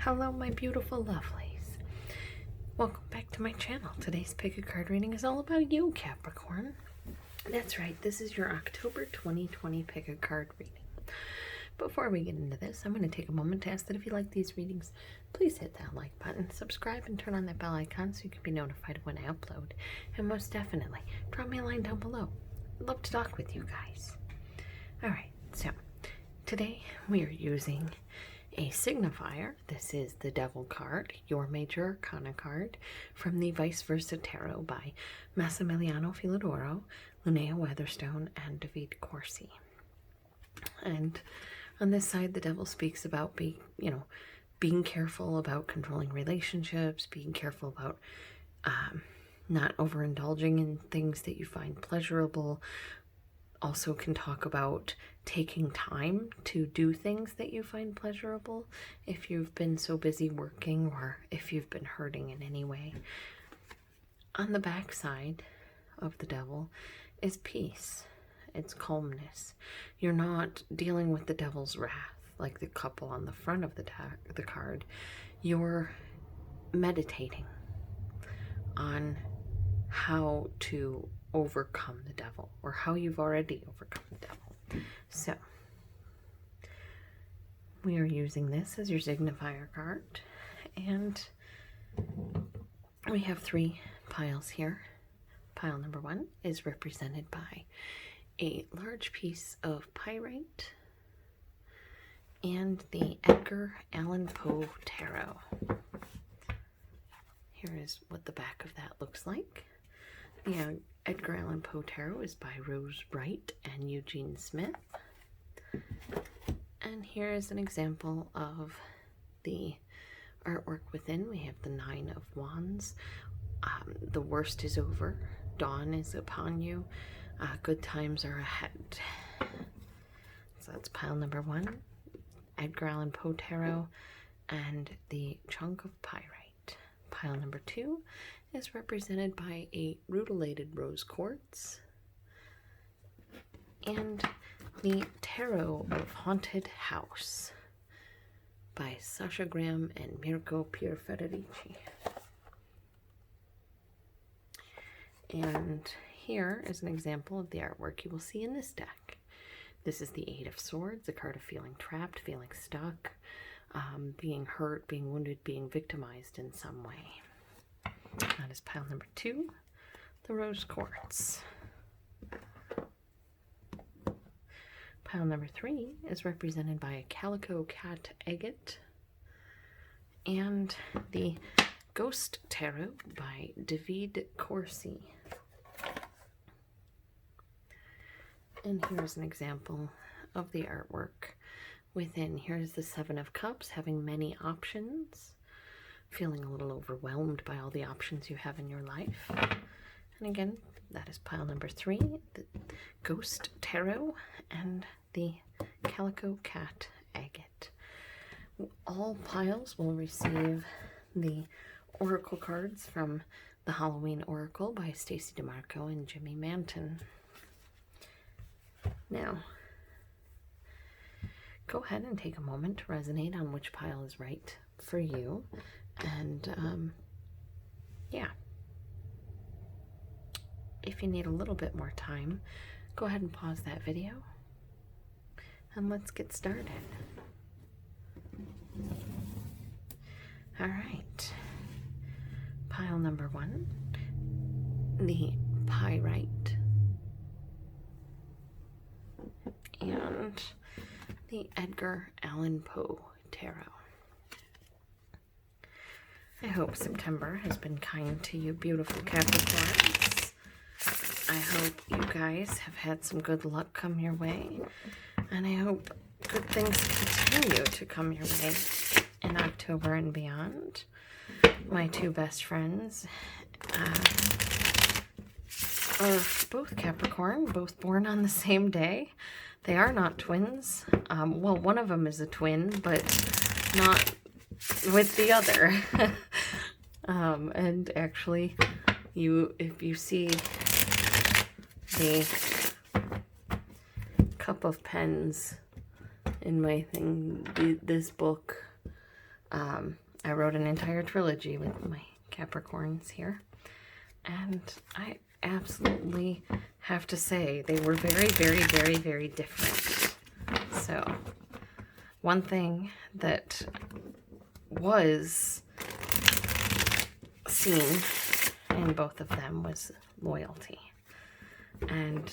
Hello, my beautiful lovelies. Welcome back to my channel. Today's pick a card reading is all about you, Capricorn. That's right, this is your October 2020 pick a card reading. Before we get into this, I'm going to take a moment to ask that if you like these readings, please hit that like button, subscribe, and turn on that bell icon so you can be notified when I upload. And most definitely, drop me a line down below. I'd love to talk with you guys. Alright, so today we are using a signifier. This is the Devil card, your major arcana card, from the Vice Versa Tarot by Massimiliano Filodoro, Linnea Weatherstone, and Davide Corsi. And on this side, the Devil speaks about being careful about controlling relationships, being careful about not overindulging in things that you find pleasurable. Also can talk about taking time to do things that you find pleasurable if you've been so busy working or if you've been hurting in any way. On the back side of the Devil is peace. It's calmness. You're not dealing with the Devil's wrath like the couple on the front of the card. You're meditating on how to overcome the Devil, or how you've already overcome the Devil. So we are using this as your signifier card, and we have three piles here. Pile number one is represented by a large piece of Pyrite and the Edgar Allan Poe Tarot. Here is what the back of that looks like. The Edgar Allan Poe Tarot is by Wright and Eugene Smith. And here is an example of the artwork within. We have the Nine of Wands. The worst is over. Dawn is upon you. Good times are ahead. So that's pile number one. Edgar Allan Poe Tarot and the chunk of Pyrite. Pile number two is represented by a rutilated rose quartz and the Tarot of Haunted House by Sasha and Mirco Pierfederici. And here is an example of the artwork you will see in this deck. This is the Eight of Swords, a card of feeling trapped, feeling stuck, being hurt, being wounded, being victimized in some way. That is pile number two, the rose quartz. Pile number three is represented by a Calico cat agate and the Ghost Tarot by Davide Corsi. And here's an example of the artwork within. Here's the Seven of Cups, having many options, feeling a little overwhelmed by all the options you have in your life. And again, that is pile number three, the Ghost Tarot and the Calico cat agate. All piles will receive the oracle cards from the Halloween Oracle by Stacey DeMarco and Jimmy Manton. Now, go ahead and take a moment to resonate on which pile is right for you. And yeah, if you need a little bit more time, go ahead and pause that video and let's get started. All right, pile number one, the Pyrite and the Edgar Allan Poe Tarot. I hope September has been kind to you, beautiful Capricorns. I hope you guys have had some good luck come your way, and I hope good things continue to come your way in October and beyond. My two best friends are both Capricorn, both born on the same day. They are not twins. Well, one of them is a twin, but not with the other. And actually, if you see the cup of pens in my thing, this book I wrote an entire trilogy with my Capricorns here, and I absolutely have to say they were very, very, very, very different. So one thing that was seen in both of them was loyalty. And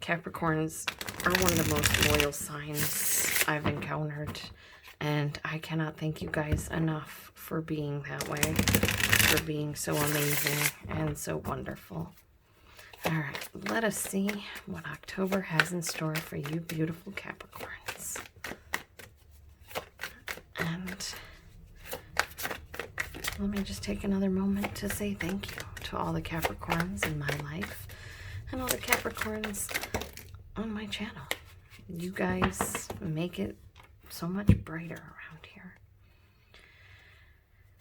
Capricorns are one of the most loyal signs I've encountered. And I cannot thank you guys enough for being that way, for being so amazing and so wonderful. All right, let us see what October has in store for you beautiful Capricorns. And let me just take another moment to say thank you to all the Capricorns in my life and all the Capricorns on my channel. You guys make it so much brighter around here.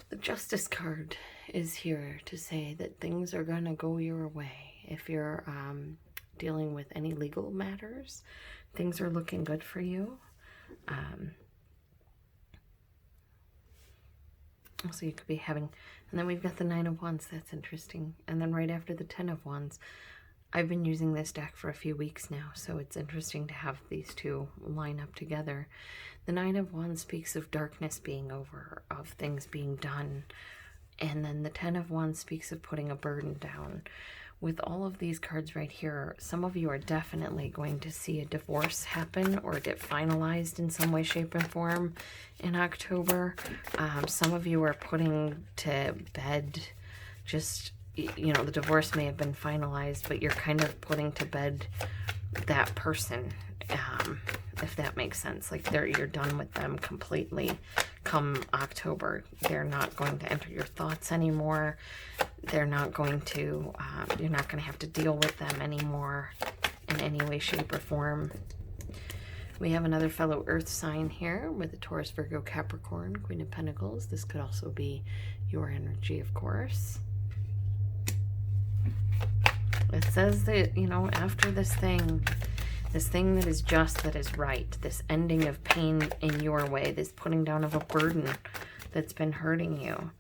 The Justice card is here to say that things are going to go your way. If you're dealing with any legal matters, things are looking good for you. Also, you could be having, and then we've got the Nine of Wands. That's interesting. And then right after the Ten of Wands, I've been using this deck for a few weeks now, so it's interesting to have these two line up together. The Nine of Wands speaks of darkness being over, of things being done. And then the Ten of Wands speaks of putting a burden down. With all of these cards right here, some of you are definitely going to see a divorce happen or get finalized in some way, shape, and form in October. Some of you are putting to bed just, you know, the divorce may have been finalized, but you're kind of putting to bed that person, if that makes sense. Like you're done with them completely come October. They're not going to enter your thoughts anymore. They're not going to, you're not going to have to deal with them anymore in any way, shape, or form. We have another fellow earth sign here with a Taurus, Virgo, Capricorn, Queen of Pentacles. This could also be your energy, of course. It says that, you know, after this thing that is just, that is right, this ending of pain in your way, this putting down of a burden that's been hurting you.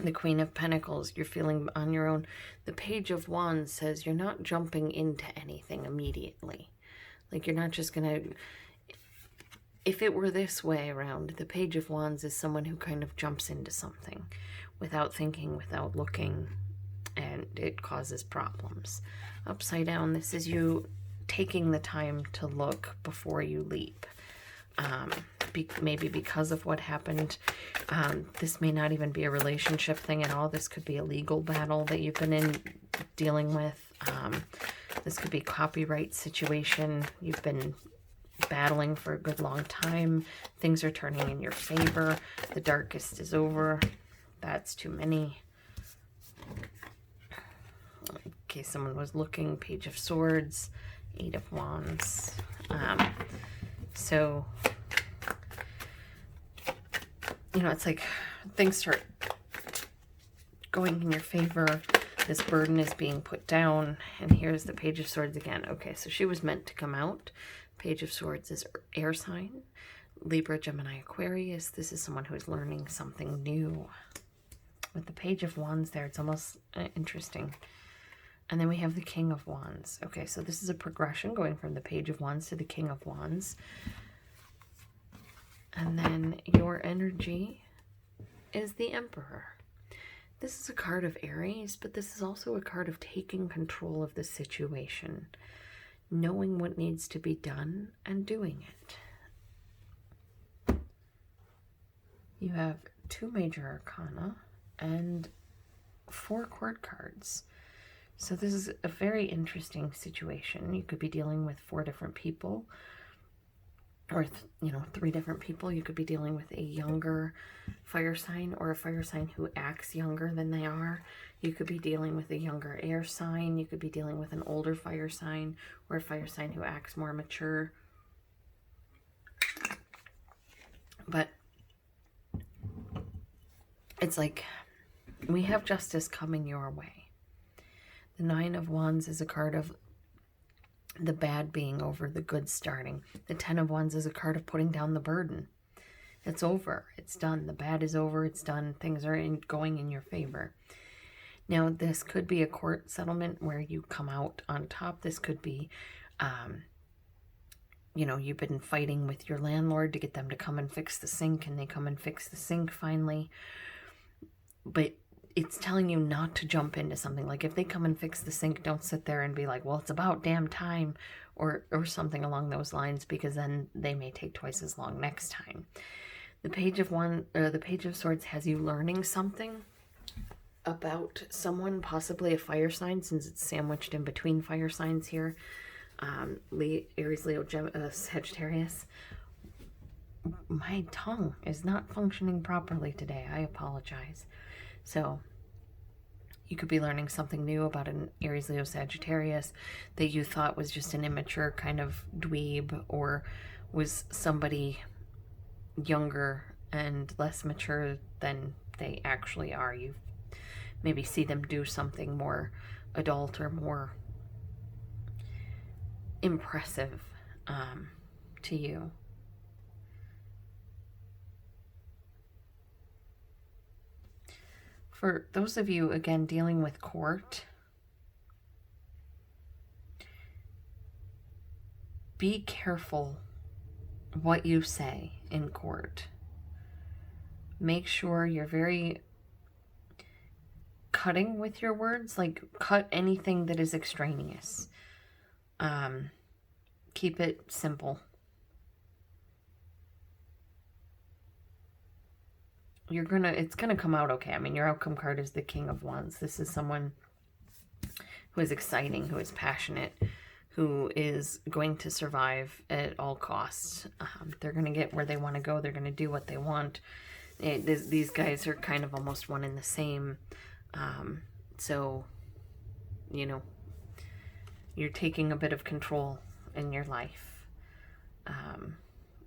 The Queen of Pentacles, you're feeling on your own. The Page of Wands says you're not jumping into anything immediately. Like you're not just gonna, if it were this way around, the Page of Wands is someone who kind of jumps into something without thinking, without looking, and it causes problems. Upside down, this is you taking the time to look before you leap. Maybe because of what happened. This may not even be a relationship thing at all. This could be a legal battle that you've been dealing with. This could be a copyright situation you've been battling for a good long time. Things are turning in your favor. The darkest is over. That's too many. In case someone was looking, Page of Swords, Eight of Wands. So, you know, it's like things start going in your favor. This burden is being put down. And here's the Page of Swords again. Okay, so she was meant to come out. Page of Swords is air sign. Libra, Gemini, Aquarius. This is someone who is learning something new. With the Page of Wands there, it's almost interesting. And then we have the King of Wands. Okay, so this is a progression going from the Page of Wands to the King of Wands. And then your energy is the Emperor. This is a card of Aries, but this is also a card of taking control of the situation, knowing what needs to be done and doing it. You have 2 major arcana and 4 court cards. So this is a very interesting situation. You could be dealing with 4 different people, or, 3 different people. You could be dealing with a younger fire sign or a fire sign who acts younger than they are. You could be dealing with a younger air sign. You could be dealing with an older fire sign or a fire sign who acts more mature. But it's like we have justice coming your way. The Nine of Wands is a card of the bad being over, the good starting. The Ten of Wands is a card of putting down the burden. It's over. It's done. The bad is over. It's done. Things are going in your favor. Now, this could be a court settlement where you come out on top. This could be, you know, you've been fighting with your landlord to get them to come and fix the sink, and they come and fix the sink finally. But it's telling you not to jump into something. Like, if they come and fix the sink, don't sit there and be like, well, it's about damn time, or something along those lines, because then they may take twice as long next time. The Page of Swords has you learning something about someone, possibly a fire sign, since it's sandwiched in between fire signs here. Aries, Leo, Sagittarius. My tongue is not functioning properly today. I apologize. So, you could be learning something new about an Aries, Leo, Sagittarius that you thought was just an immature kind of dweeb, or was somebody younger and less mature than they actually are. You maybe see them do something more adult or more impressive to you. For those of you, again, dealing with court, be careful what you say in court. Make sure you're very cutting with your words, like cut anything that is extraneous. Keep it simple. It's gonna come out okay. I mean, your outcome card is the King of Wands. This is someone who is exciting, who is passionate, who is going to survive at all costs. They're going to get where they want to go. They're going to do what they want. These guys are kind of almost one and the same. So, you know, you're taking a bit of control in your life.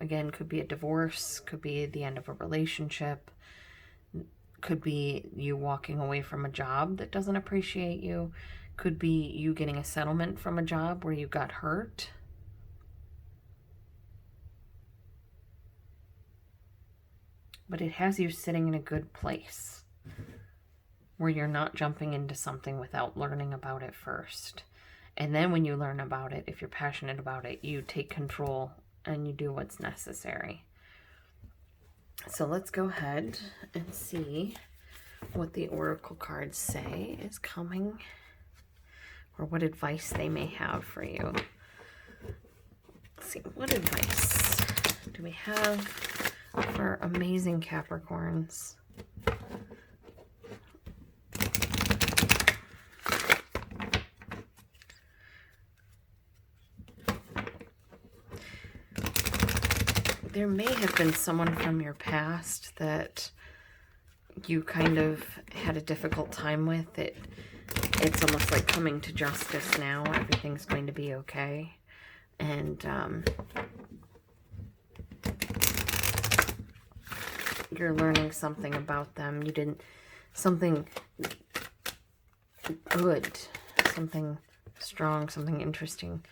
Again, could be a divorce, could be the end of a relationship, could be you walking away from a job that doesn't appreciate you, could be you getting a settlement from a job where you got hurt. But it has you sitting in a good place where you're not jumping into something without learning about it first. And then when you learn about it, if you're passionate about it, you take control and you do what's necessary. So let's go ahead and see what the oracle cards say is coming, or what advice they may have for you. Let's see, what advice do we have for amazing Capricorns? There may have been someone from your past that you kind of had a difficult time with. It's almost like coming to justice now. Everything's going to be okay. And you're learning something about them. You didn't, something good, something strong, something interesting.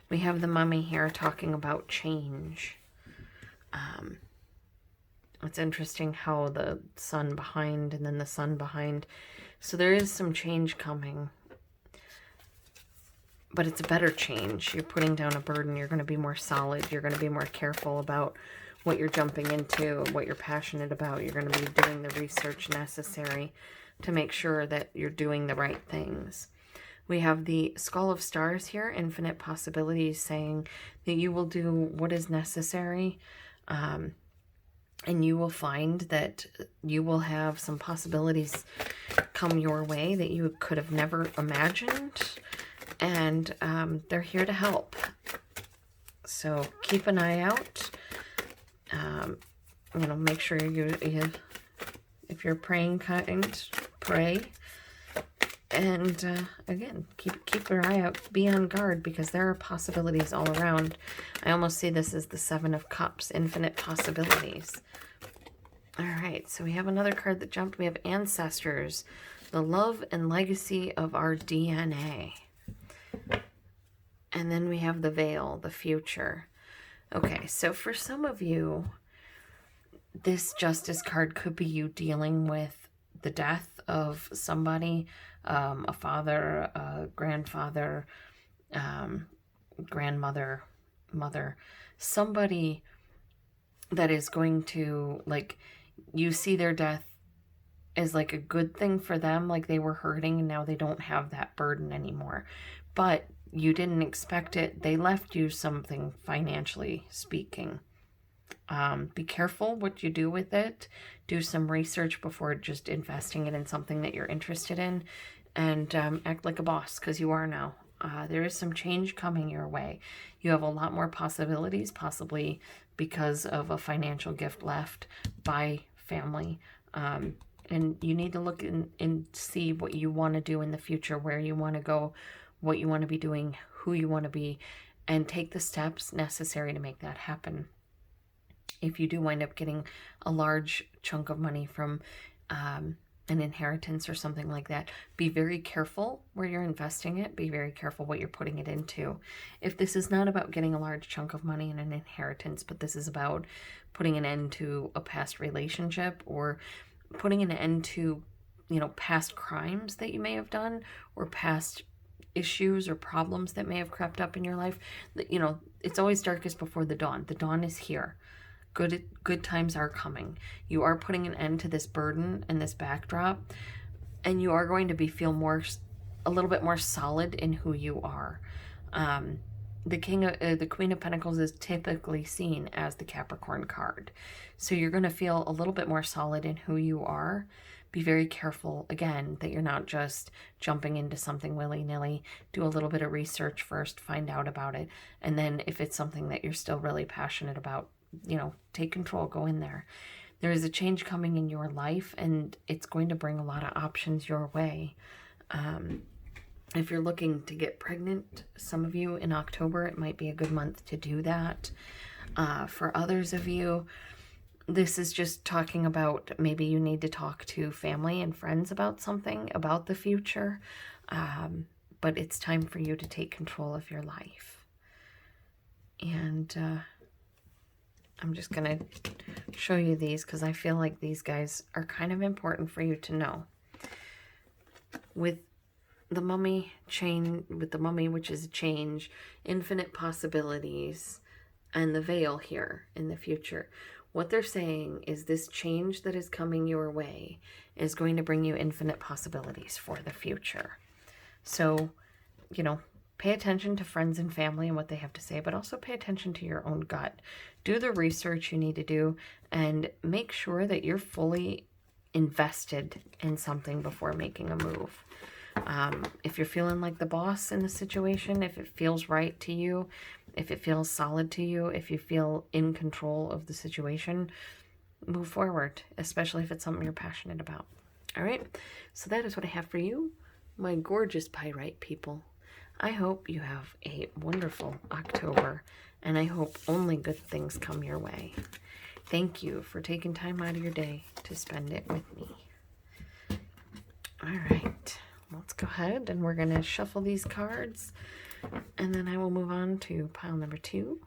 We have the mummy here talking about change. It's interesting how the sun behind and then the sun behind. So there is some change coming, but it's a better change. You're putting down a burden. You're going to be more solid. You're going to be more careful about what you're jumping into, what you're passionate about. You're going to be doing the research necessary to make sure that you're doing the right things. We have the Skull of Stars here, infinite possibilities, saying that you will do what is necessary. And you will find that you will have some possibilities come your way that you could have never imagined. And they're here to help. So keep an eye out. You know, make sure if you're praying kind, pray. And again, keep your eye out. Be on guard, because there are possibilities all around. I almost see this as the Seven of Cups, infinite possibilities. All right, so we have another card that jumped. We have Ancestors, the love and legacy of our DNA. And then we have the Veil, the future. Okay, so for some of you, this Justice card could be you dealing with the death of somebody, a father, a grandfather, grandmother, mother, somebody that is going to, like, you see their death as like a good thing for them, like they were hurting and now they don't have that burden anymore. But you didn't expect it. They left you something financially speaking. Be careful what you do with it. Do some research before just investing it in something that you're interested in, and act like a boss, because you are now. There is some change coming your way. You have a lot more possibilities, possibly because of a financial gift left by family. And you need to look and see what you want to do in the future, where you want to go, what you want to be doing, who you want to be, and take the steps necessary to make that happen. If you do wind up getting a large chunk of money from an inheritance or something like that, be very careful where you're investing it. Be very careful what you're putting it into. If this is not about getting a large chunk of money in an inheritance, but this is about putting an end to a past relationship, or putting an end to, you know, past crimes that you may have done, or past issues or problems that may have crept up in your life, that, you know, it's always darkest before the dawn. The dawn is here. Good times are coming. You are putting an end to this burden and this backdrop, and you are going to feel a little bit more solid in who you are. The Queen of Pentacles is typically seen as the Capricorn card. So you're going to feel a little bit more solid in who you are. Be very careful, again, that you're not just jumping into something willy-nilly. Do a little bit of research first, find out about it. And then if it's something that you're still really passionate about, you know, take control, go in there. There is a change coming in your life, and it's going to bring a lot of options your way. If you're looking to get pregnant, some of you in October, it might be a good month to do that. For others of you, this is just talking about maybe you need to talk to family and friends about something, about the future. But it's time for you to take control of your life. And I'm just going to show you these because I feel like these guys are kind of important for you to know. With the mummy chain, with the mummy, which is a change, infinite possibilities, and the veil here in the future. What they're saying is this change that is coming your way is going to bring you infinite possibilities for the future. So, you know, pay attention to friends and family and what they have to say, but also pay attention to your own gut. Do the research you need to do and make sure that you're fully invested in something before making a move. If you're feeling like the boss in the situation, if it feels right to you, if it feels solid to you, if you feel in control of the situation, move forward, especially if it's something you're passionate about. All right, so that is what I have for you, my gorgeous Pyrite people. I hope you have a wonderful October, and I hope only good things come your way. Thank you for taking time out of your day to spend it with me. All right, let's go ahead and we're going to shuffle these cards, and then I will move on to pile number 2.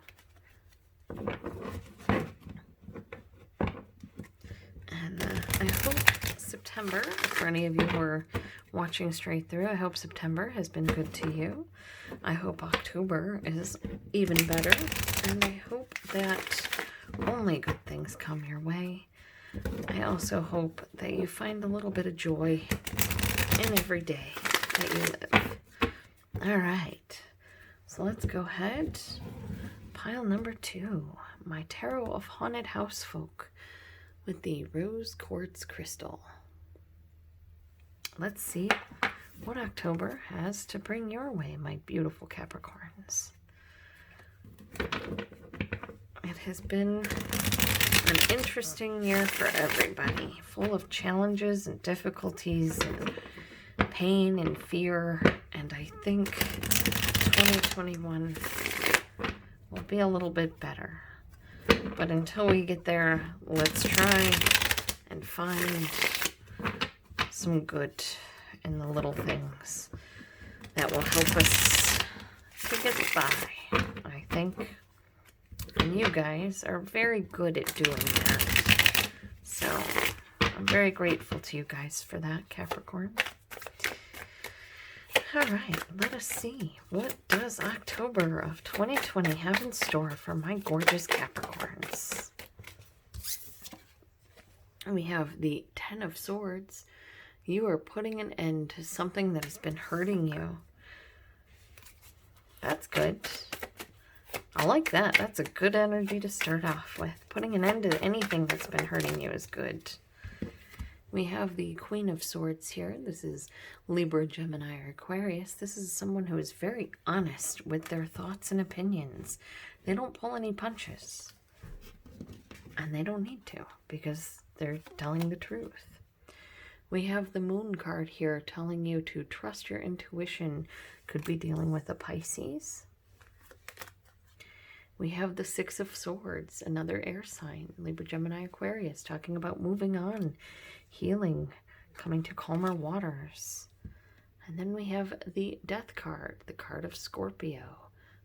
And I hope September, for any of you who are watching straight through, I hope September has been good to you. I hope October is even better, and I hope that only good things come your way. I also hope that you find a little bit of joy in every day that you live. All right, so let's go ahead. Pile number 2, my Tarot of Haunted House Folk with the Rose Quartz Crystal. Let's see what October has to bring your way, my beautiful Capricorns. It has been an interesting year for everybody, full of challenges and difficulties and pain and fear, and I think 2021 will be a little bit better. But until we get there, let's try and find some good in the little things that will help us to get by, I think. And you guys are very good at doing that. So I'm very grateful to you guys for that, Capricorn. All right, let us see. What does October of 2020 have in store for my gorgeous Capricorns? We have the Ten of Swords. You are putting an end to something that has been hurting you. That's good. I like that. That's a good energy to start off with. Putting an end to anything that's been hurting you is good. We have the Queen of Swords here. This is Libra, Gemini, or Aquarius. This is someone who is very honest with their thoughts and opinions. They don't pull any punches. And they don't need to, because they're telling the truth. We have the Moon card here telling you to trust your intuition. Could be dealing with a Pisces. We have the Six of Swords, another air sign, Libra, Gemini, Aquarius, talking about moving on, healing, coming to calmer waters. And then we have the Death card, the card of Scorpio,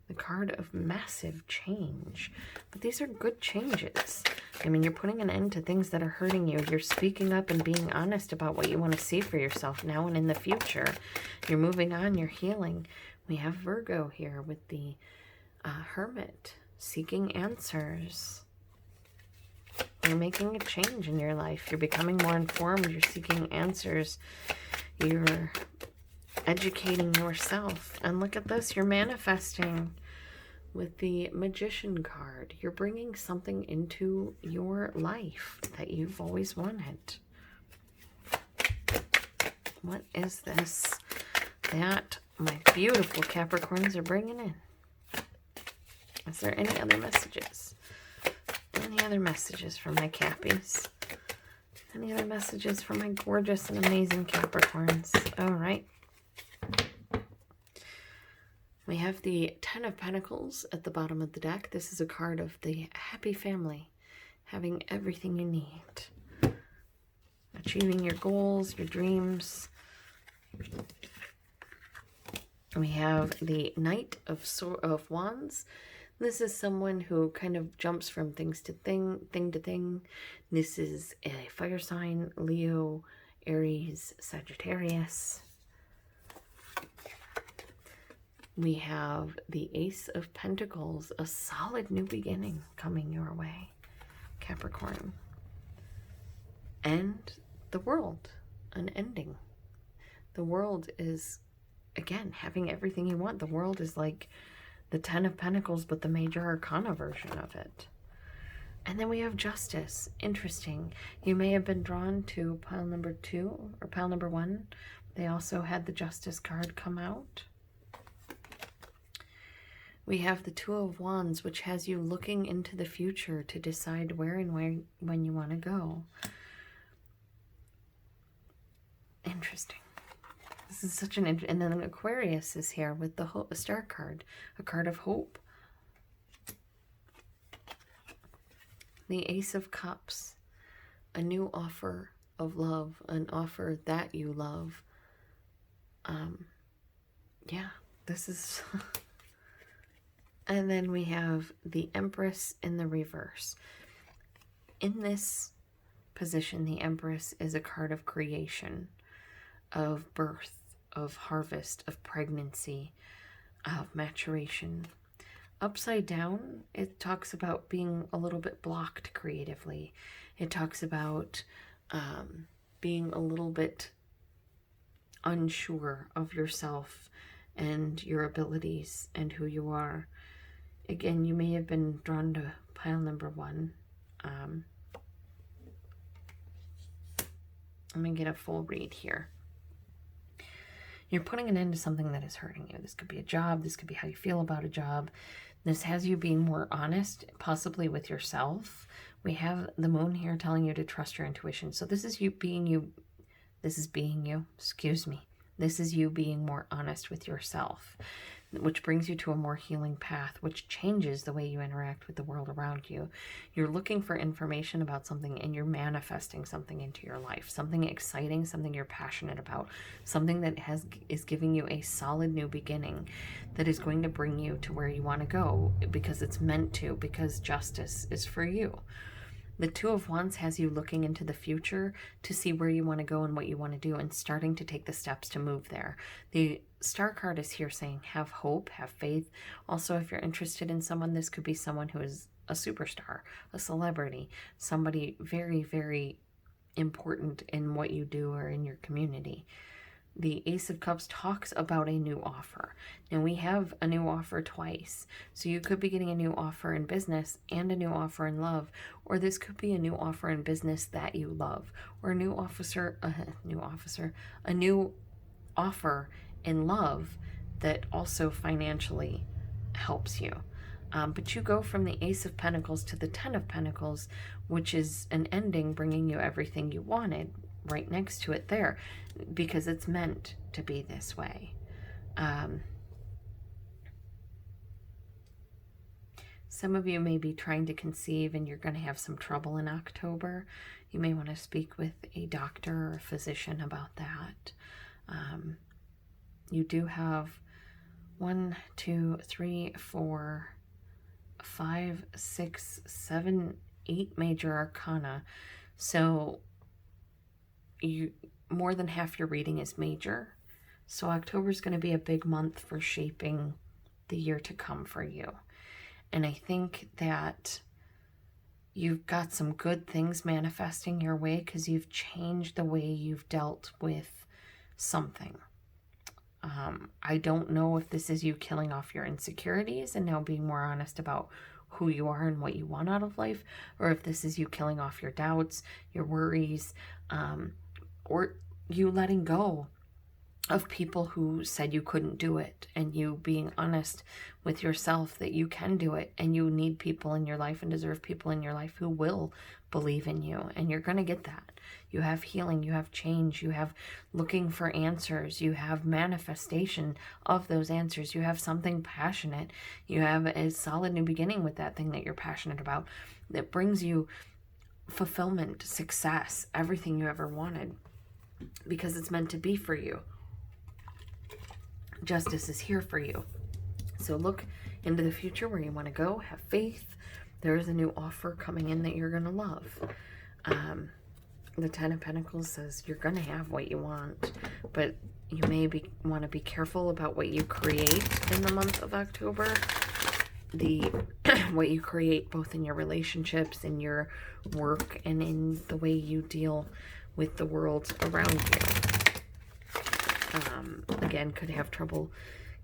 the card of massive change. But these are good changes. I mean, you're putting an end to things that are hurting you. You're speaking up and being honest about what you want to see for yourself now and in the future. You're moving on, you're healing. We have Virgo here with the Hermit, seeking answers. You're making a change in your life. You're becoming more informed. You're seeking answers. You're educating yourself. And look at this. You're manifesting with the Magician card. You're bringing something into your life that you've always wanted. What is this that my beautiful Capricorns are bringing in? Is there any other messages? Any other messages for my Cappies? Any other messages for my gorgeous and amazing Capricorns? All right. We have the Ten of Pentacles at the bottom of the deck. This is a card of the happy family, having everything you need, achieving your goals, your dreams. We have the Knight of Wands. This is someone who kind of jumps from thing to thing. This is a fire sign, Leo, Aries, Sagittarius. We have the Ace of Pentacles, a solid new beginning coming your way, Capricorn. And the World, an ending. The World is, again, having everything you want. The World is like the Ten of Pentacles, but the major arcana version of it. And then we have Justice. Interesting. You may have been drawn to pile number 2 or pile number 1. They also had the Justice card come out. We have the Two of Wands, which has you looking into the future to decide where and when you want to go. Interesting. This is such an and then Aquarius is here with the Star card, a card of hope. The Ace of Cups, a new offer of love, an offer that you love. Yeah, this is... And then we have the Empress in the reverse. In this position, the Empress is a card of creation, of birth, of harvest, of pregnancy, of maturation. Upside down, it talks about being a little bit blocked creatively. It talks about being a little bit unsure of yourself and your abilities and who you are. Again, you may have been drawn to pile number 1. Let me get a full read here. You're putting an end to something that is hurting you. This could be a job. This could be how you feel about a job. This has you being more honest, possibly with yourself. We have the Moon here telling you to trust your intuition. So this is you being you. This is being you. Excuse me. This is you being more honest with yourself, which brings you to a more healing path, which changes the way you interact with the world around you. You're looking for information about something and you're manifesting something into your life, something exciting, something you're passionate about, something that is giving you a solid new beginning that is going to bring you to where you want to go because it's meant to, because justice is for you. The Two of Wands has you looking into the future to see where you want to go and what you want to do and starting to take the steps to move there. The Star card is here saying have hope, have faith. Also, if you're interested in someone, this could be someone who is a superstar, a celebrity, somebody very, very important in what you do or in your community. The Ace of Cups talks about a new offer. Now we have a new offer twice. So you could be getting a new offer in business and a new offer in love, or this could be a new offer in business that you love, or a new offer in love that also financially helps you. But you go from the Ace of Pentacles to the Ten of Pentacles, which is an ending bringing you everything you wanted, right next to it there, because it's meant to be this way. Some of you may be trying to conceive and you're going to have some trouble in October. You may want to speak with a doctor or a physician about that. You do have 1, 2, 3, 4, 5, 6, 7, 8 major arcana. So more than half your reading is major. So October is going to be a big month for shaping the year to come for you. And I think that you've got some good things manifesting your way because you've changed the way you've dealt with something. I don't know if this is you killing off your insecurities and now being more honest about who you are and what you want out of life, or if this is you killing off your doubts, your worries, or you letting go of people who said you couldn't do it, and you being honest with yourself that you can do it, and you need people in your life and deserve people in your life who will believe in you, and you're going to get that. You have healing, you have change, you have looking for answers, you have manifestation of those answers, you have something passionate, you have a solid new beginning with that thing that you're passionate about that brings you fulfillment, success, everything you ever wanted, because it's meant to be for you. Justice is here for you. So look into the future where you want to go. Have faith. There is a new offer coming in that you're going to love. The Ten of Pentacles says you're going to have what you want, but you may want to be careful about what you create in the month of October. What you create both in your relationships, in your work, and in the way you deal with the world around you. Again, could have trouble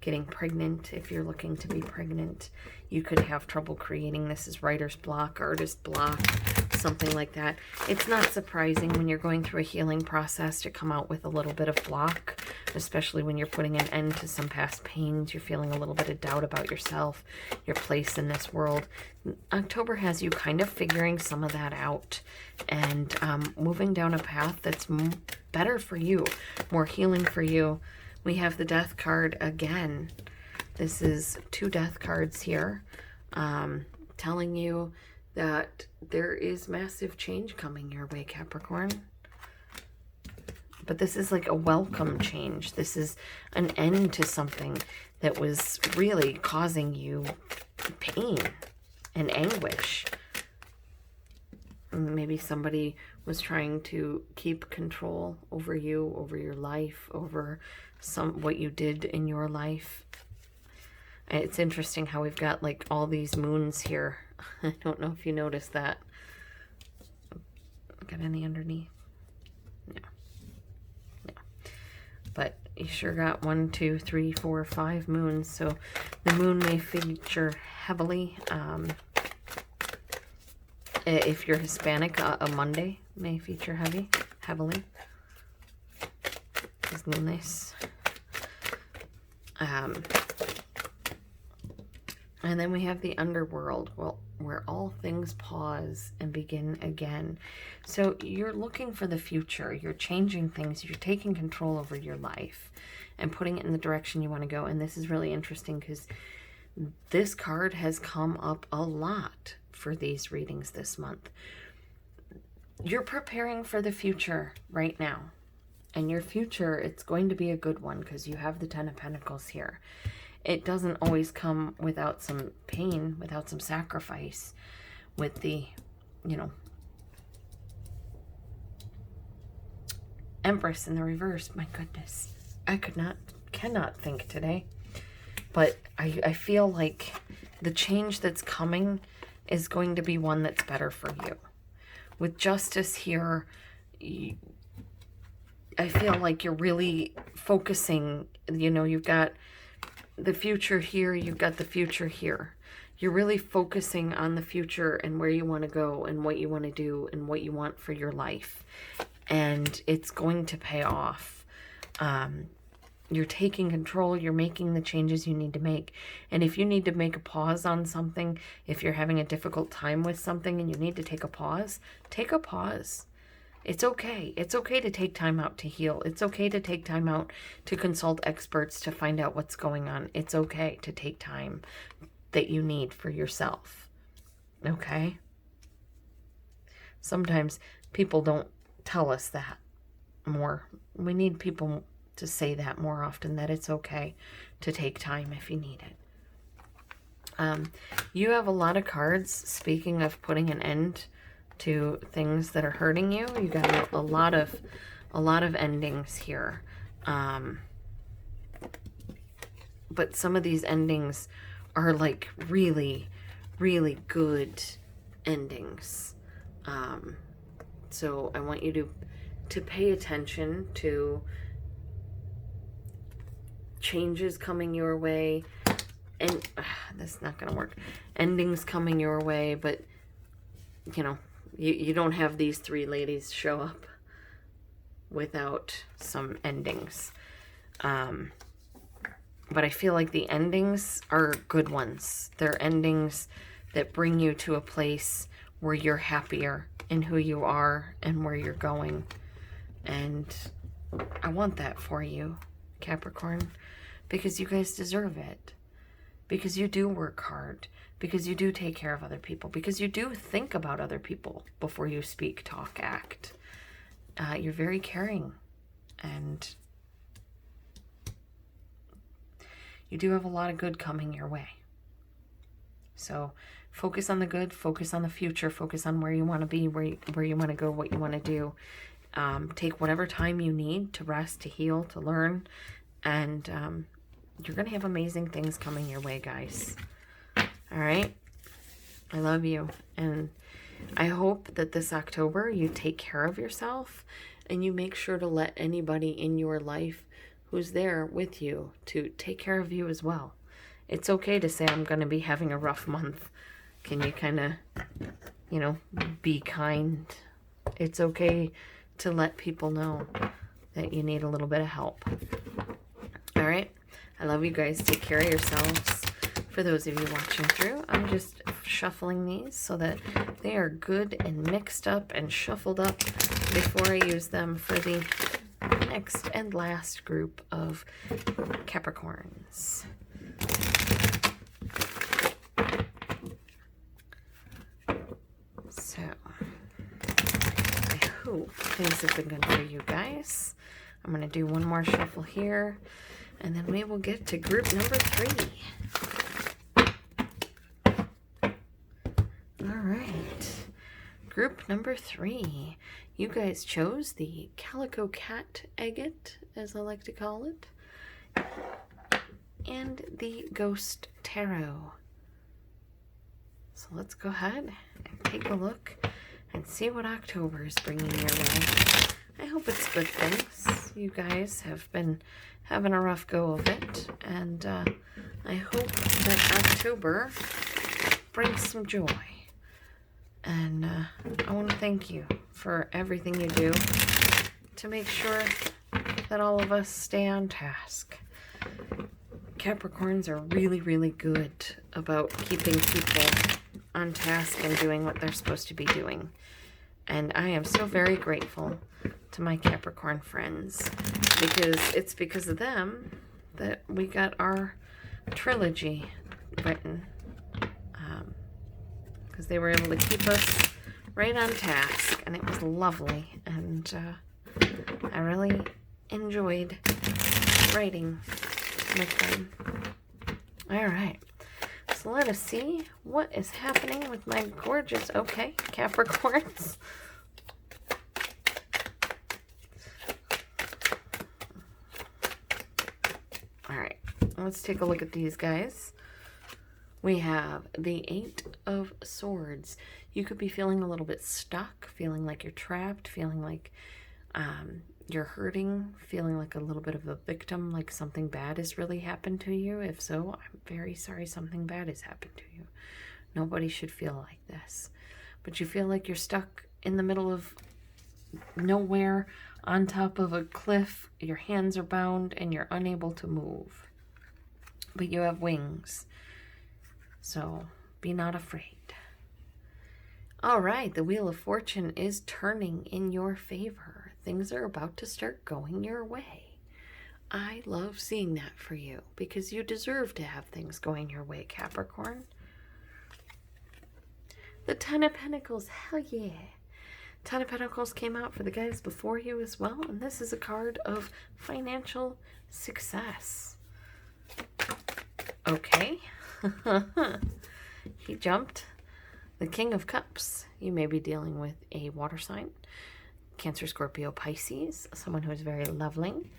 getting pregnant if you're looking to be pregnant. You could have trouble creating. This is writer's block, artist block, something like that. It's not surprising when you're going through a healing process to come out with a little bit of block, especially when you're putting an end to some past pains. You're feeling a little bit of doubt about yourself, your place in this world. October has you kind of figuring some of that out and moving down a path that's better for you, more healing for you. We have the Death card again. This is 2 Death cards here, telling you that there is massive change coming your way, Capricorn. But this is like a welcome change. This is an end to something that was really causing you pain and anguish. Maybe somebody was trying to keep control over you, over your life, over what you did in your life. It's interesting how we've got like all these moons here. I don't know if you noticed that. Got any underneath? No. But you sure got 1, 2, 3, 4, 5 moons. So the moon may feature heavily. If you're Hispanic, a Monday may feature heavily. Is lunes. And then we have the underworld, where all things pause and begin again. So you're looking for the future. You're changing things. You're taking control over your life and putting it in the direction you want to go. And this is really interesting because this card has come up a lot for these readings this month. You're preparing for the future right now. And your future, it's going to be a good one because you have the Ten of Pentacles here. It doesn't always come without some pain, without some sacrifice, with the, Empress in the reverse. My goodness. I cannot think today. But I feel like the change that's coming is going to be one that's better for you. With Justice here, I feel like you're really focusing, you know, you've got the future here, you've got the future here. You're really focusing on the future and where you want to go and what you want to do and what you want for your life. And it's going to pay off. You're taking control. You're making the changes you need to make. And if you need to make a pause on something, if you're having a difficult time with something and you need to take a pause, take a pause. It's okay. It's okay to take time out to heal. It's okay to take time out to consult experts to find out what's going on. It's okay to take time that you need for yourself. Okay? Sometimes people don't tell us that more. We need people to say that more often, that it's okay to take time if you need it. You have a lot of cards, speaking of putting an end to things that are hurting you. You got a lot of endings here. But some of these endings are like really, really good endings. So I want you to pay attention to changes coming your way, and that's not gonna work. Endings coming your way, but you know, you don't have these three ladies show up without some endings. But I feel like the endings are good ones. They're endings that bring you to a place where you're happier in who you are and where you're going. And I want that for you, Capricorn, because you guys deserve it. Because you do work hard. Because you do take care of other people. Because you do think about other people before you speak, talk, act. You're very caring. And you do have a lot of good coming your way. So focus on the good, focus on the future, focus on where you want to be, where you want to go, what you want to do. Take whatever time you need to rest, to heal, to learn. And you're going to have amazing things coming your way, guys. All right? I love you. And I hope that this October you take care of yourself and you make sure to let anybody in your life who's there with you to take care of you as well. It's okay to say, I'm going to be having a rough month. Can you kind of, you know, be kind? It's okay to let people know that you need a little bit of help. All right? I love you guys. Take care of yourselves. For those of you watching through, I'm just shuffling these so that they are good and mixed up and shuffled up before I use them for the next and last group of Capricorns. So, I hope things have been good for you guys. I'm going to do one more shuffle here, and then we will get to group number 3. Alright, group number 3. You guys chose the Calico Cat Agate, as I like to call it, and the Ghost Tarot. So let's go ahead and take a look and see what October is bringing your way. I hope it's good things. You guys have been having a rough go of it, and I hope that October brings some joy. And I want to thank you for everything you do to make sure that all of us stay on task. Capricorns are really, really good about keeping people on task and doing what they're supposed to be doing. And I am so very grateful to my Capricorn friends, because it's because of them that we got our trilogy written. Because they were able to keep us right on task, and it was lovely, and I really enjoyed writing with them. All right, so let us see what is happening with my gorgeous, okay, Capricorns. Let's take a look at these guys. We have the 8 of Swords. You could be feeling a little bit stuck, feeling like you're trapped, feeling like you're hurting, feeling like a little bit of a victim, like something bad has really happened to you. If so, I'm very sorry something bad has happened to you. Nobody should feel like this. But you feel like you're stuck in the middle of nowhere, on top of a cliff. Your hands are bound and you're unable to move. But you have wings. So be not afraid. All right, the Wheel of Fortune is turning in your favor. Things are about to start going your way. I love seeing that for you because you deserve to have things going your way, Capricorn. The 10 of Pentacles, hell yeah. 10 of Pentacles came out for the guys before you as well, and this is a card of financial success. Okay. He jumped. The King of Cups. You may be dealing with a water sign. Cancer, Scorpio, Pisces. Someone who is very loving,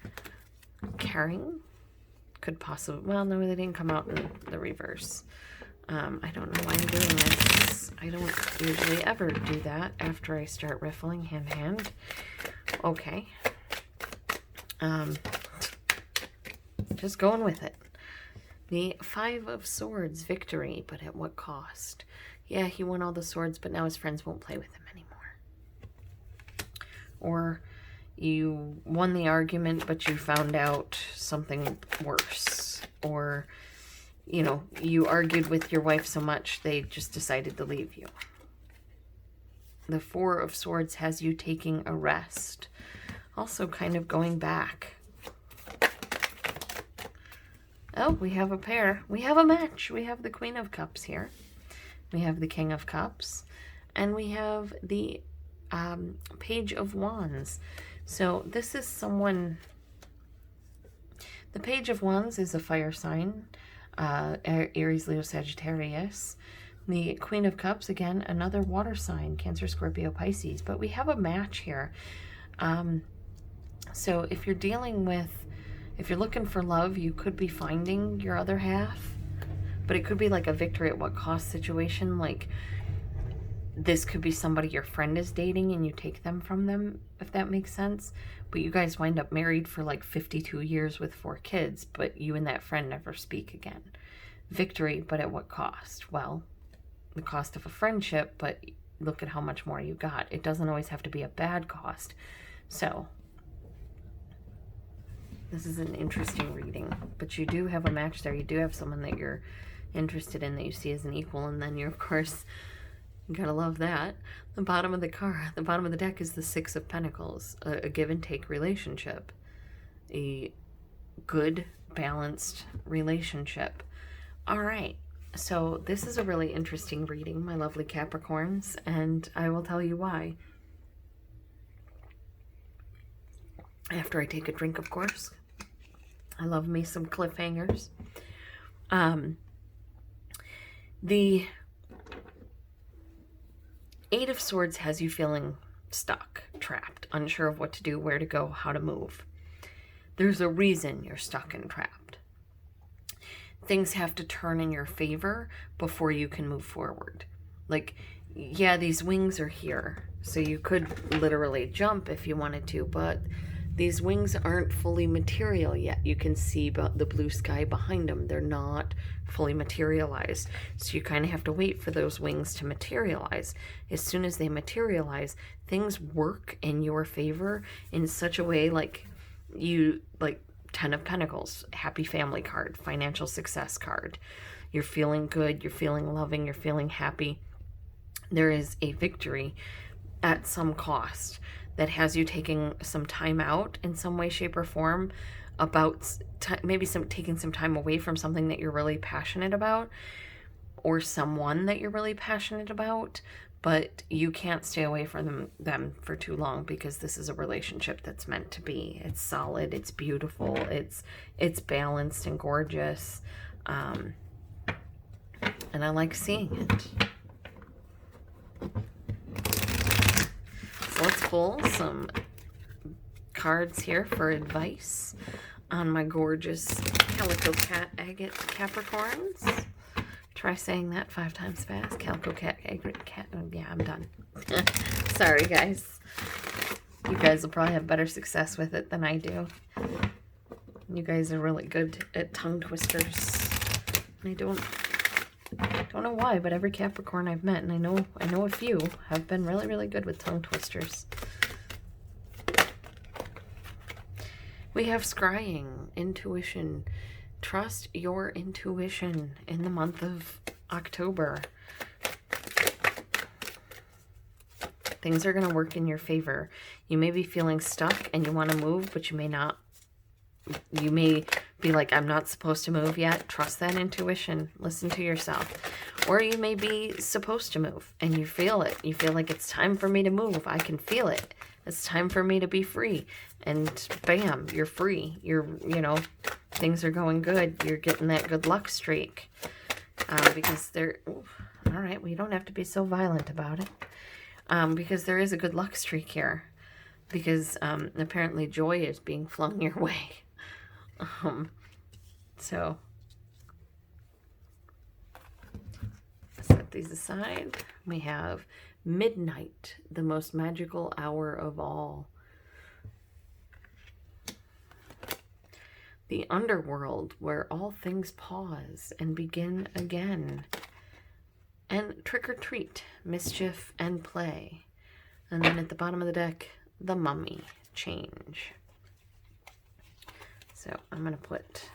caring. Could possibly, well, no, they didn't come out in the reverse. I don't know why I'm doing this. I don't usually ever do that after I start riffling hand to hand. Okay. Just going with it. The 5 of Swords, victory, but at what cost? Yeah, he won all the swords, but now his friends won't play with him anymore. Or you won the argument, but you found out something worse. Or, you know, you argued with your wife so much, they just decided to leave you. The 4 of Swords has you taking a rest. Also kind of going back. Oh, we have a pair. We have a match. We have the Queen of Cups here. We have the King of Cups. And we have the Page of Wands. So this is someone... The Page of Wands is a fire sign. Aries, Leo, Sagittarius. The Queen of Cups, again, another water sign. Cancer, Scorpio, Pisces. But we have a match here. So if you're dealing with... If you're looking for love, you could be finding your other half. But it could be like a victory at what cost situation. Like, this could be somebody your friend is dating and you take them from them, if that makes sense. But you guys wind up married for like 52 years with 4 kids, but you and that friend never speak again. Victory, but at what cost? Well, the cost of a friendship, but look at how much more you got. It doesn't always have to be a bad cost. So... this is an interesting reading, but you do have a match there. You do have someone that you're interested in, that you see as an equal, and then you're, of course, you gotta love that. The bottom of the deck is the 6 of Pentacles, a give and take relationship, a good, balanced relationship. All right, so this is a really interesting reading, my lovely Capricorns, and I will tell you why. After I take a drink, of course. I love me some cliffhangers. The 8 of Swords has you feeling stuck, trapped, unsure of what to do, where to go, how to move. There's a reason you're stuck and trapped. Things have to turn in your favor before you can move forward. Like, yeah, these wings are here, so you could literally jump if you wanted to, but these wings aren't fully material yet. You can see the blue sky behind them. They're not fully materialized. So you kind of have to wait for those wings to materialize. As soon as they materialize, things work in your favor in such a way, like 10 of Pentacles, happy family card, financial success card. You're feeling good, you're feeling loving, you're feeling happy. There is a victory at some cost that has you taking some time out in some way, shape, or form, about maybe taking some time away from something that you're really passionate about, or someone that you're really passionate about, but you can't stay away from them for too long, because this is a relationship that's meant to be. It's solid, it's beautiful, it's balanced and gorgeous, and I like seeing it. Let's pull some cards here for advice on my gorgeous Calico cat agate Capricorns. Try saying that 5 times fast. Calico cat agate cat. Oh, yeah, I'm done. Sorry, guys. You guys will probably have better success with it than I do. You guys are really good at tongue twisters. I don't know why, but every Capricorn I've met, and I know a few, have been really, really good with tongue twisters. We have scrying, intuition. Trust your intuition in the month of October. Things are going to work in your favor. You may be feeling stuck and you want to move, but you may not. You may be like, I'm not supposed to move yet. Trust that intuition. Listen to yourself. Or you may be supposed to move and you feel it. You feel like it's time for me to move. I can feel it. It's time for me to be free. And bam, you're free. Things are going good. You're getting that good luck streak. Because they're, all right, we don't have to be so violent about it. Because there is a good luck streak here. Because apparently joy is being flung your way. So set these aside. We have midnight, the most magical hour of all. The underworld, where all things pause and begin again. And trick or treat, mischief and play. And then at the bottom of the deck, the mummy, change. So I'm going to put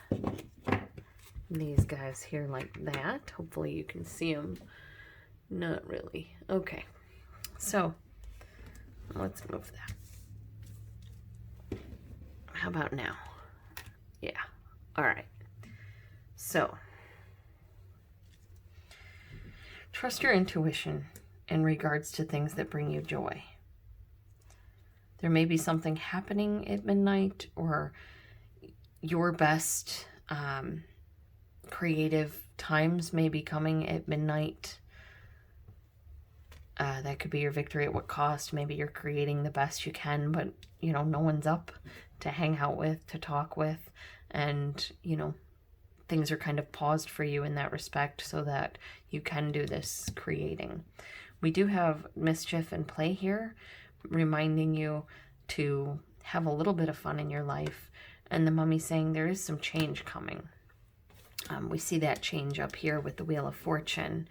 these guys here like that. Hopefully you can see them. Not really. Okay. So let's move that. How about now? Yeah. All right. So trust your intuition in regards to things that bring you joy. There may be something happening at midnight, or your best creative times may be coming at midnight. That could be your victory at what cost. Maybe you're creating the best you can, but, no one's up to hang out with, to talk with. And, things are kind of paused for you in that respect so that you can do this creating. We do have mischief and play here, reminding you to have a little bit of fun in your life. And the mummy saying there is some change coming. We see that change up here with the Wheel of Fortune.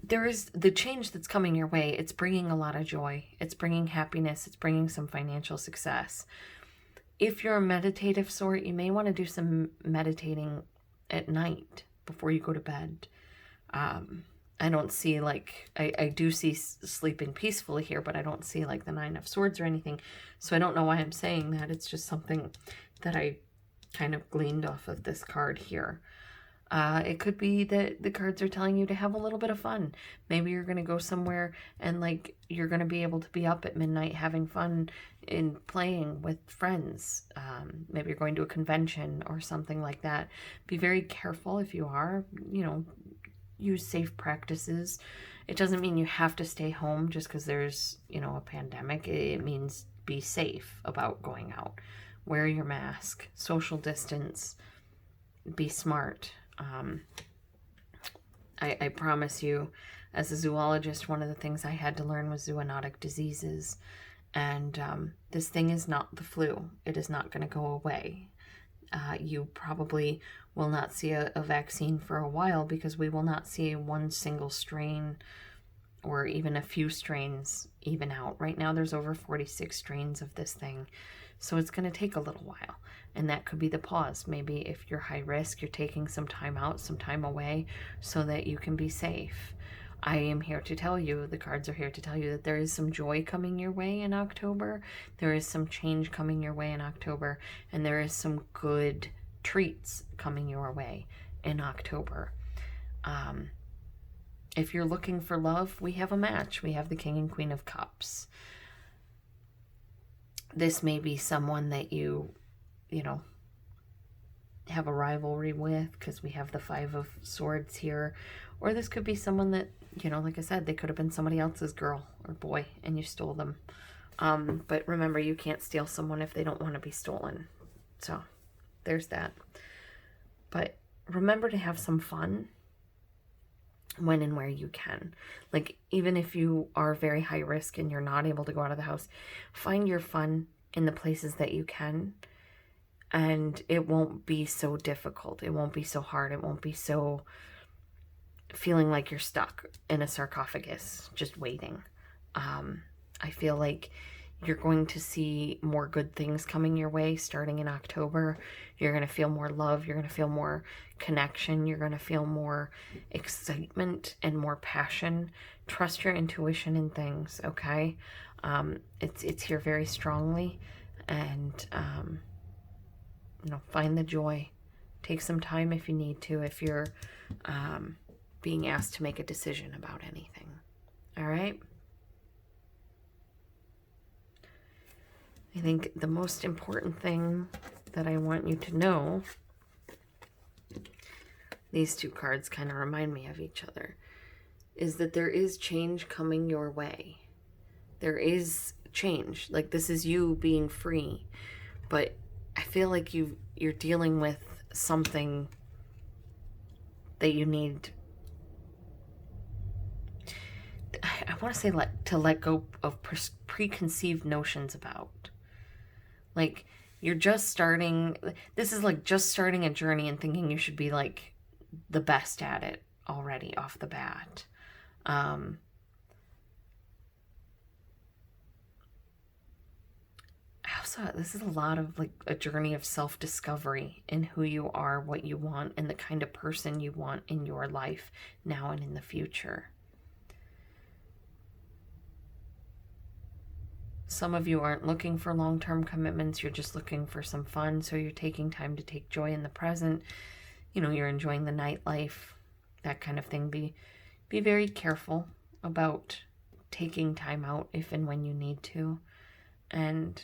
There is the change that's coming your way. It's bringing a lot of joy. It's bringing happiness. It's bringing some financial success. If you're a meditative sort, you may want to do some meditating at night before you go to bed. I don't see I do see sleeping peacefully here, but I don't see like the 9 of Swords or anything. So I don't know why I'm saying that. It's just something that I kind of gleaned off of this card here. It could be that the cards are telling you to have a little bit of fun. Maybe you're going to go somewhere and you're going to be able to be up at midnight having fun in playing with friends. Maybe you're going to a convention or something like that. Be very careful if you are, use safe practices. It doesn't mean you have to stay home just because there's, a pandemic. It means be safe about going out. Wear your mask, social distance, be smart. I promise you, as a zoologist, one of the things I had to learn was zoonotic diseases. And this thing is not the flu. It is not going to go away. You probably will not see a vaccine for a while because we will not see one single strain or even a few strains even out. Right now there's over 46 strains of this thing. So it's going to take a little while. And that could be the pause. Maybe if you're high risk, you're taking some time out, some time away so that you can be safe. I am here to tell you, the cards are here to tell you that there is some joy coming your way in October. There is some change coming your way in October. And there is some good treats coming your way in October. If you're looking for love, we have a match. We have the King and Queen of Cups. This may be someone that you have a rivalry with because we have the 5 of Swords here. Or this could be someone that, like I said, they could have been somebody else's girl or boy and you stole them. But remember, you can't steal someone if they don't want to be stolen. So there's that. But remember to have some fun when and where you can. Like, even if you are very high risk and you're not able to go out of the house, find your fun in the places that you can, and it won't be so difficult. It won't be so hard. It won't be so feeling like you're stuck in a sarcophagus just waiting. I feel like you're going to see more good things coming your way starting in October. You're going to feel more love. You're going to feel more connection. You're going to feel more excitement and more passion. Trust your intuition in things, okay? It's here very strongly. And, you know, find the joy. Take some time if you need to, if you're being asked to make a decision about anything. All right? I think the most important thing that I want you to know, these two cards kind of remind me of each other, is that there is change coming your way. There is change. Like, this is you being free. But I feel like you're dealing with something that you need. I want to say to let go of preconceived notions about. Like, you're just starting, this is like just starting a journey and thinking you should be like the best at it already off the bat. Also, this is a lot of like a journey of self-discovery in who you are, what you want, and the kind of person you want in your life now and in the future. Some of you aren't looking for long-term commitments. You're just looking for some fun. So you're taking time to take joy in the present. You know, you're enjoying the nightlife, that kind of thing. Be very careful about taking time out if and when you need to. And,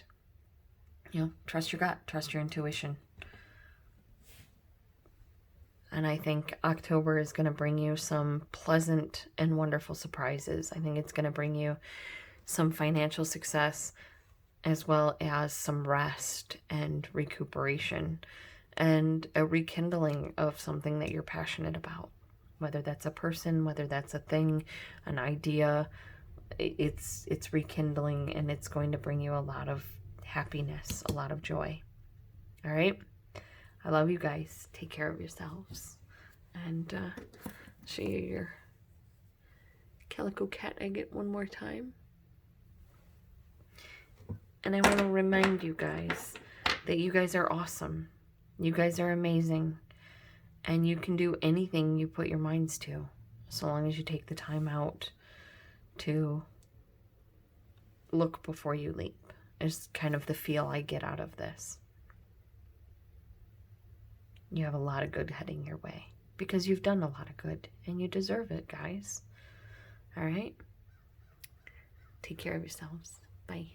you know, trust your gut, trust your intuition. And I think October is going to bring you some pleasant and wonderful surprises. I think it's going to bring you some financial success, as well as some rest and recuperation and a rekindling of something that you're passionate about. Whether that's a person, whether that's a thing, an idea, it's rekindling, and it's going to bring you a lot of happiness, a lot of joy. All right? I love you guys. Take care of yourselves. And show you your Calico cat Agate one more time. And I want to remind you guys that you guys are awesome. You guys are amazing. And you can do anything you put your minds to, so long as you take the time out to look before you leap. Is kind of the feel I get out of this. You have a lot of good heading your way, because you've done a lot of good, and you deserve it, guys. All right? Take care of yourselves. Bye.